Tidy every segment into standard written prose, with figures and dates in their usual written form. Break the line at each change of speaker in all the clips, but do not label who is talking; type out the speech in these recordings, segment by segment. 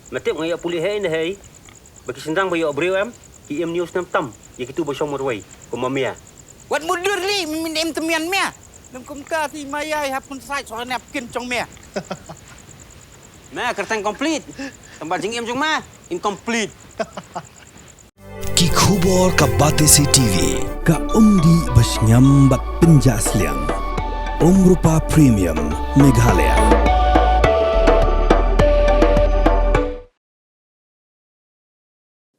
Matip ngaya pulih hai ni hai. Bagi sendang bayo abreu am, ki em news nam tam, ye kitu bo shong morwai, ko mamia.
Wat mudur li min em temian mea. Nam kum ta ti mayai hapun sai so nap kin chong mea.
Nah, kertang komplit. Tempat jing em jong ma, incomplete.
Ki khubor ka Batesi TV ka umdi bas nyambat penjaslian. Rupa Premium Meghalaya.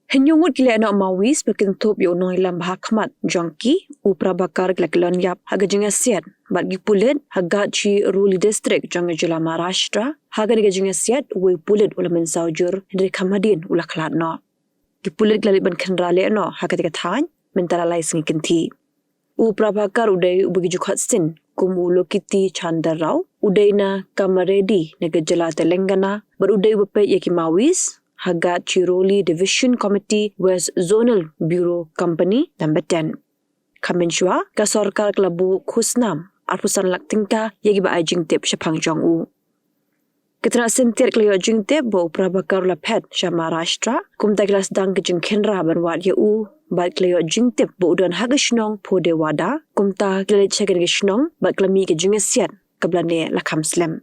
Henyungut Lehnoh Maoist Kynthup yo Nongïalam bahakmat Jong upra bakar Kyllon yap haga jengasiat bagi pulit haga chi ruli district Nongïalam Maharashtra haga diga jengasiat we pulit ula mensaujur dari kamadin ula Lehnoh ki pulit glalit ban khandra Lehnoh haga diga thany mentala lai singi Kynthei upra bakar udai ubagi jukhat sin kumulo kiti chandarau udaina kamaredi nega jala Telangana berudai bepe yaki Maoist Hagat Chiroli Division Committee West Zonal Bureau Company number 10. Kamenshwa ka sorkar klabu khusnam arpusan laktingka yagi ba Kynthup shapang Jong u. Ketera sentir klayo Kynthup bo prabakar lapet sha Maharashtra kumta kelas dang ke jengkhenra banwat ye u bat klayo Kynthup bo udan hagashnong pode wada kumta klelet chagen gishnong bat klami ke jengesiat kablane lakam slam.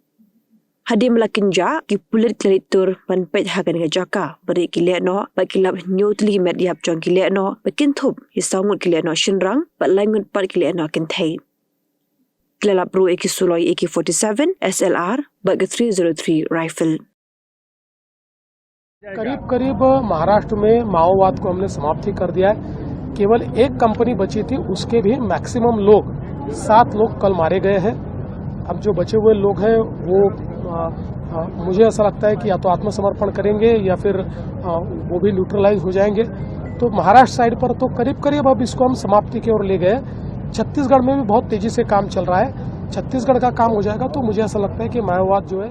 Hadi melakinja ki pulit klaritur panpet hagan ga jaka beri ki Lehnoh ba kilap nyotli met yap Jong ki Lehnoh ba Kynthup hisangut ki Lehnoh shinrang ba langut pat ki Lehnoh Kynthei kilap ro eki suloi AK47 SLR ba 303 rifle
करीब महाराष्ट्र में माओवाद को हमने समाप्ति कर दिया है। केवल एक कंपनी बची थी, उसके भी मैक्सिमम लोग 7 लोग कल मारे गए हैं। अब जो बचे हुए लोग हैं वो मुझे ऐसा लगता है कि या तो आत्मसमर्पण करेंगे या फिर वो भी न्यूट्रलाइज हो जाएंगे। तो महाराष्ट्र साइड पर तो करीब अब इसको हम समाप्ति की ओर ले गए। छत्तीसगढ़ में भी बहुत तेजी से काम चल रहा है। छत्तीसगढ़ का काम हो जाएगा तो मुझे ऐसा लगता है कि माओवाद जो है